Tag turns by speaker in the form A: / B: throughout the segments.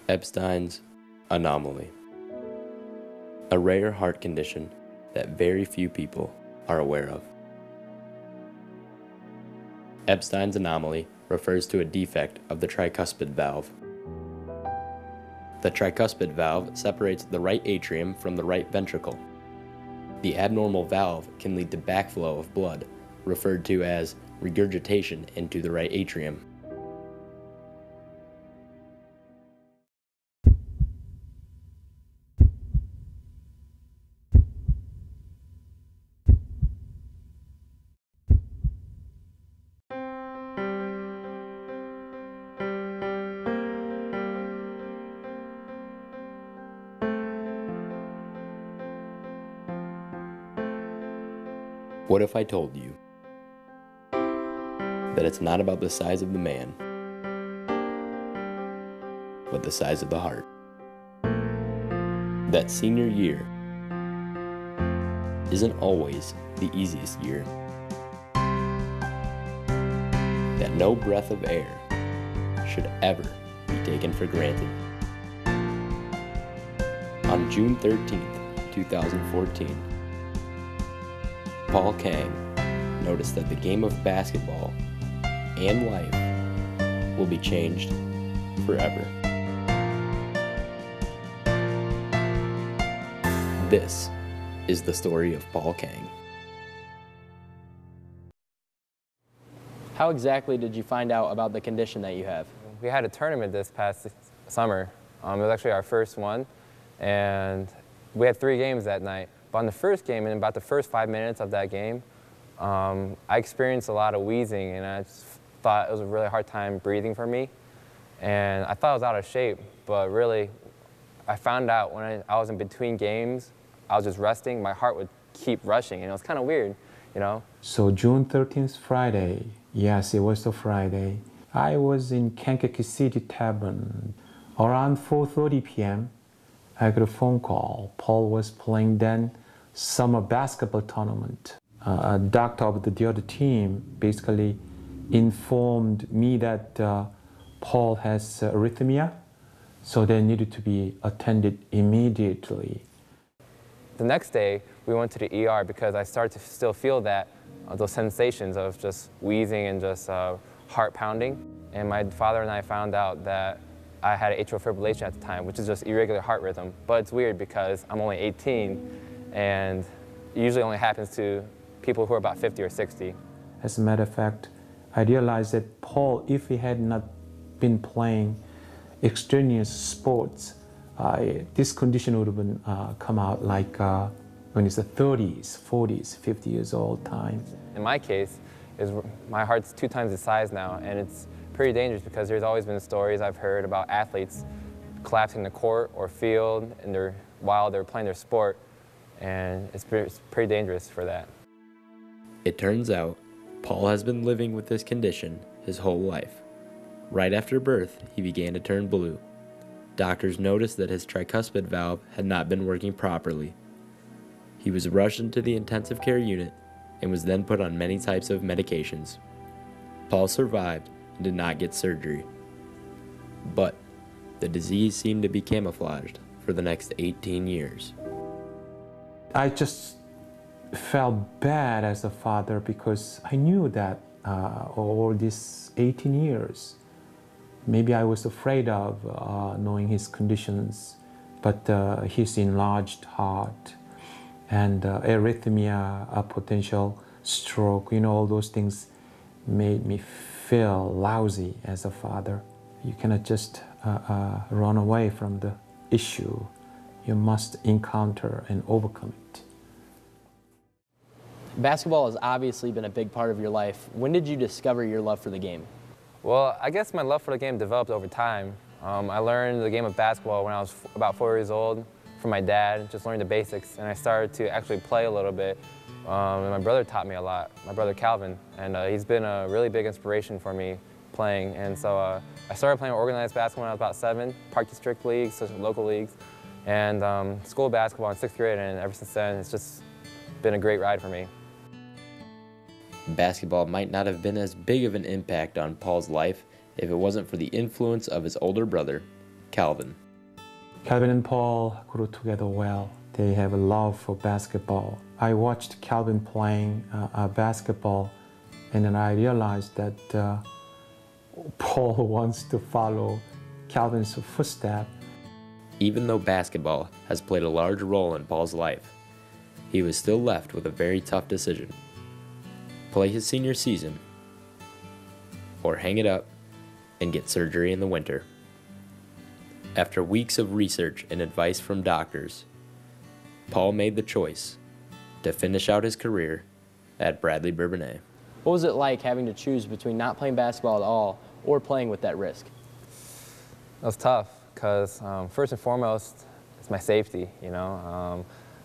A: Ebstein's anomaly, a rare heart condition that very few people are aware of. Ebstein's anomaly refers to a defect of the tricuspid valve. The tricuspid valve separates the right atrium from the right ventricle. The abnormal valve can lead to backflow of blood, referred to as regurgitation into the right atrium. What if I told you that it's not about the size of the man, but the size of the heart? That senior year isn't always the easiest year. That no breath of air should ever be taken for granted. On June 13th, 2014, Paul Kang noticed that the game of basketball and life will be changed forever. This is the story of Paul Kang. How exactly did you find out about the condition that you have?
B: We had a tournament this past summer. It was actually our first one, and we had 3 games that night. But on the first game, in about the first 5 minutes of that game, I experienced a lot of wheezing, and I just thought it was a really hard time breathing for me. And I thought I was out of shape, but really, I found out when I was in between games, I was just resting, my heart would keep rushing, and it was kind of weird, you know?
C: So June 13th, Friday, yes, it was the Friday. I was in Kankakee City Tavern. Around 4:30 p.m., I got a phone call. Paul was playing then summer basketball tournament. A doctor of the other team basically informed me that Paul has arrhythmia, so they needed to be attended immediately.
B: The next day, we went to the ER because I started to still feel that, those sensations of just wheezing and just heart pounding. And my father and I found out that I had atrial fibrillation at the time, which is just irregular heart rhythm. But it's weird because I'm only 18, and it usually only happens to people who are about 50 or 60.
C: As a matter of fact, I realized that Paul, if he had not been playing extraneous sports, this condition would have been come out like when he's the 30s, 40s, 50 years old time.
B: In my case, my heart's 2 times the size now, and it's pretty dangerous because there's always been stories I've heard about athletes collapsing in the court or field while they're playing their sport, and it's pretty dangerous for that.
A: It turns out, Paul has been living with this condition his whole life. Right after birth, he began to turn blue. Doctors noticed that his tricuspid valve had not been working properly. He was rushed into the intensive care unit and was then put on many types of medications. Paul survived and did not get surgery. But the disease seemed to be camouflaged for the next 18 years.
C: I just felt bad as a father because I knew that all these 18 years, maybe I was afraid of knowing his conditions, but his enlarged heart and arrhythmia, a potential stroke, all those things made me feel lousy as a father. You cannot just run away from the issue. You must encounter and overcome it.
A: Basketball has obviously been a big part of your life. When did you discover your love for the game?
B: Well, I guess my love for the game developed over time. I learned the game of basketball when I was about 4 years old from my dad, just learned the basics, and I started to actually play a little bit. And my brother taught me a lot, my brother Calvin, and he's been a really big inspiration for me playing. And so I started playing organized basketball when I was about 7, Park District leagues, so local leagues, and school basketball in 6th grade, and ever since then, it's just been a great ride for me.
A: Basketball might not have been as big of an impact on Paul's life if it wasn't for the influence of his older brother, Calvin.
C: Calvin and Paul grew together well. They have a love for basketball. I watched Calvin playing basketball, and then I realized that Paul wants to follow Calvin's footsteps.
A: Even though basketball has played a large role in Paul's life, he was still left with a very tough decision: play his senior season or hang it up and get surgery in the winter. After weeks of research and advice from doctors, Paul made the choice to finish out his career at Bradley Bourbonnais.
D: What was it like having to choose between not playing basketball at all or playing with that risk?
B: It was tough because first and foremost, it's my safety, you know.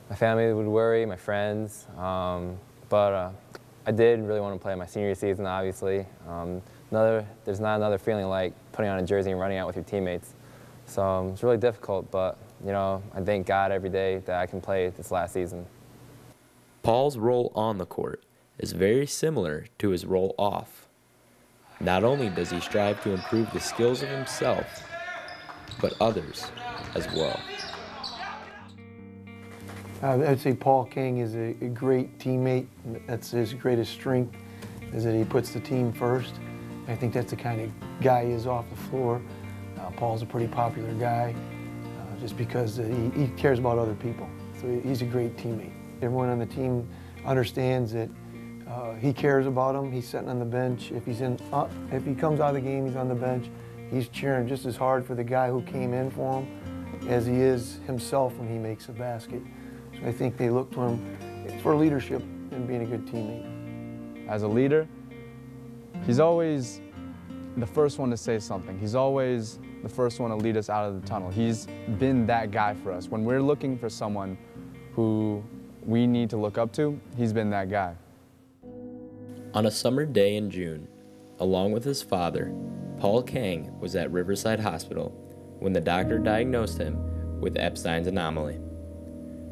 B: My family would worry, my friends, but I did really want to play my senior season, obviously. There's not another feeling like putting on a jersey and running out with your teammates. So it's really difficult, but you know, I thank God every day that I can play this last season.
A: Paul's role on the court is very similar to his role off. Not only does he strive to improve the skills of himself, but others as well.
E: I'd say Paul Kang is a great teammate. That's his greatest strength, is that he puts the team first. I think that's the kind of guy he is off the floor. Paul's a pretty popular guy just because he cares about other people. So he's a great teammate. Everyone on the team understands that he cares about them. He's sitting on the bench. If he comes out of the game, he's on the bench. He's cheering just as hard for the guy who came in for him as he is himself when he makes a basket. So I think they look to him for leadership and being a good teammate.
F: As a leader, he's always the first one to say something. He's always the first one to lead us out of the tunnel. He's been that guy for us. When we're looking for someone who we need to look up to, he's been that guy.
A: On a summer day in June, along with his father, Paul Kang was at Riverside Hospital when the doctor diagnosed him with Epstein's anomaly,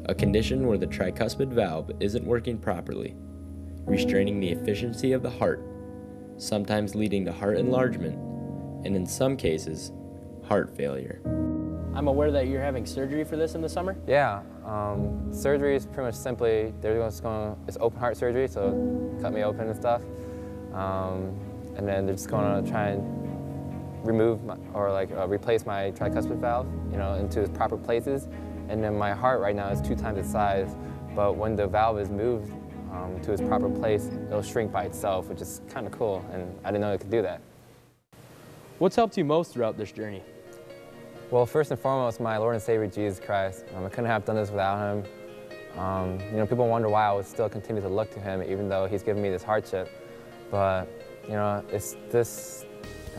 A: a condition where the tricuspid valve isn't working properly, restraining the efficiency of the heart, sometimes leading to heart enlargement, and in some cases, heart failure.
D: I'm aware that you're having surgery for this in the summer?
B: Yeah, surgery is pretty much simply, it's open heart surgery, so cut me open and stuff. And then they're just going to try and remove replace my tricuspid valve, you know, into its proper places. And then my heart right now is 2 times its size, but when the valve is moved to its proper place, it'll shrink by itself, which is kind of cool, and I didn't know it could do that.
D: What's helped you most throughout this journey?
B: Well, first and foremost, my Lord and Savior, Jesus Christ. I couldn't have done this without him. You know, people wonder why I would still continue to look to him, even though he's given me this hardship. But, you know, this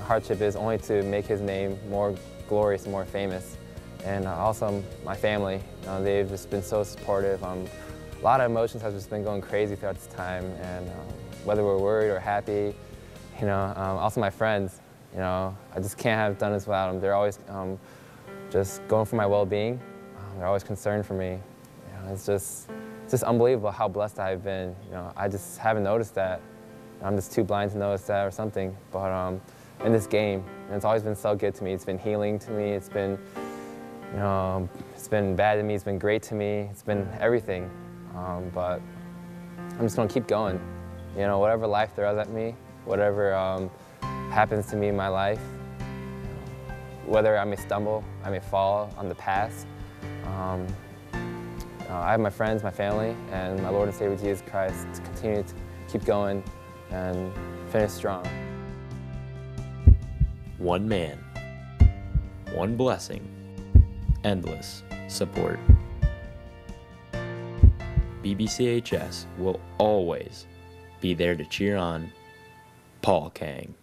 B: hardship is only to make his name more glorious and more famous. And also my family, you know, they've just been so supportive. A lot of emotions have just been going crazy throughout this time, and whether we're worried or happy, you know, also my friends, you know, I just can't have done this without them. They're always just going for my well-being. They're always concerned for me. You know, it's just unbelievable how blessed I've been. You know, I just haven't noticed that. I'm just too blind to notice that or something. But in this game, and it's always been so good to me. It's been healing to me. It's been, you know, it's been bad to me. It's been great to me. It's been everything. But I'm just gonna keep going. You know, whatever life throws at me, whatever happens to me in my life, whether I may stumble, I may fall on the path. I have my friends, my family, and my Lord and Savior Jesus Christ to continue to keep going and finish strong.
A: One man, one blessing, endless support. BBCHS will always be there to cheer on Paul Kang.